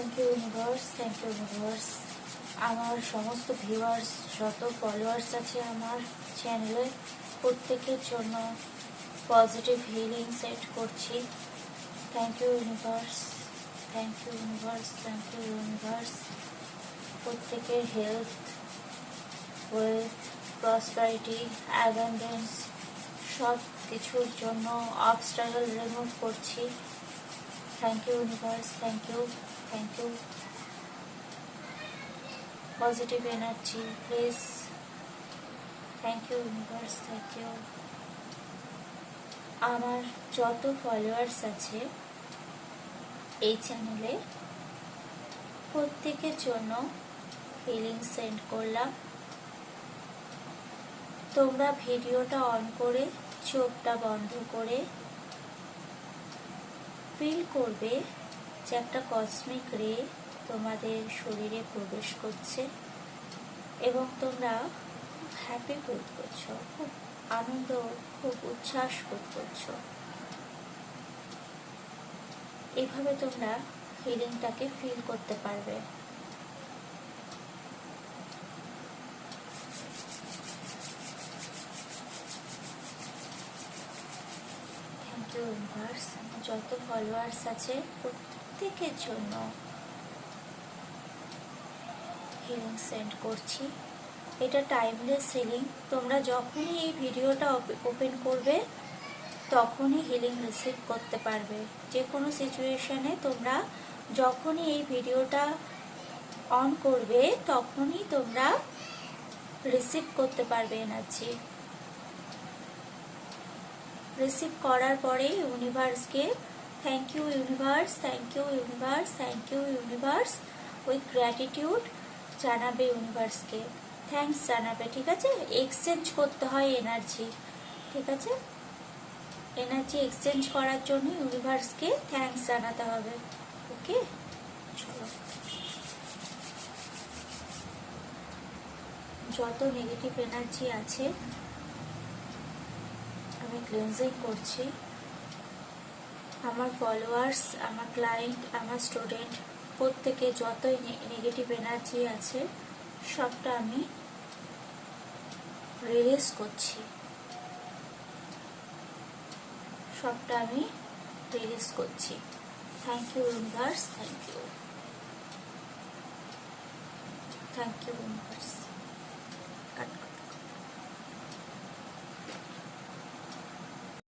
Thank you universe, thank you universe. আমার সমস্ত viewers, যত ফলোয়ার্স আছে আমার চ্যানেলে, প্রত্যেকের জন্য পজিটিভ হিলিং সেট করছি। Thank you universe, thank you universe, thank you universe. প্রত্যেকের হেলথ, ওয়েলথ, প্রসপারিটি, অ্যাবান্ডেন্স সব কিছুর জন্য অবস্ট্রাগল রিমুভ করছি। Thank you universe, thank you, thank you. Positive energy please. Thank you universe, thank you. আমার যত followers আছে এই চ্যানেলে, প্রত্যেকের জন্য হিলিং সেন্ড করলাম। তোমরা ভিডিওটা অন করে চোখটা বন্ধ করে ফিল করবে যে একটা কসমিক রে তোমাদের শরীরে প্রবেশ করছে এবং তোমরা খুব হ্যাপি বোধ করছো, খুব আনন্দ, খুব উচ্ছ্বাস বোধ করছো। এভাবে তোমরা হিলিংটাকে ফিল করতে পারবে। Thank you universe. যত ফলোয়ার্স আছে প্রত্যেকের জন্য হিলিং সেন্ড করছি। এটা টাইমলেস হিলিং। তোমরা যখনই এই ভিডিওটা ওপেন করবে তখনই হিলিং রিসিভ করতে পারবে। যে কোনো সিচুয়েশনে তোমরা যখনই এই ভিডিওটা অন করবে তখনই তোমরা রিসিভ করতে পারবে এনার্জি। রিসিভ করার পরে ইউনিভার্সকে thank you universe, thank you universe, thank you universe with gratitude জানাবে ইউনিভার্সকে, থ্যাঙ্কস জানাবে। ঠিক আছে? এক্সচেঞ্জ করতে হয় এনার্জি। ঠিক আছে? এনার্জি এক্সচেঞ্জ করার জন্য ইউনিভার্সকে থ্যাঙ্কস জানাতে হবে। ওকে, চলো। যত নেগেটিভ এনার্জি আছে আমি ক্লিনজিং করছি। আমার ফলোয়ার্স, আমার ক্লায়েন্ট, আমার স্টুডেন্ট প্রত্যেকে যতই নেগেটিভ এনার্জি আছে সবটা আমি রিলিজ করছি, সবটা আমি রিলিজ করছি। Thank you universe, thank you, thank you universe.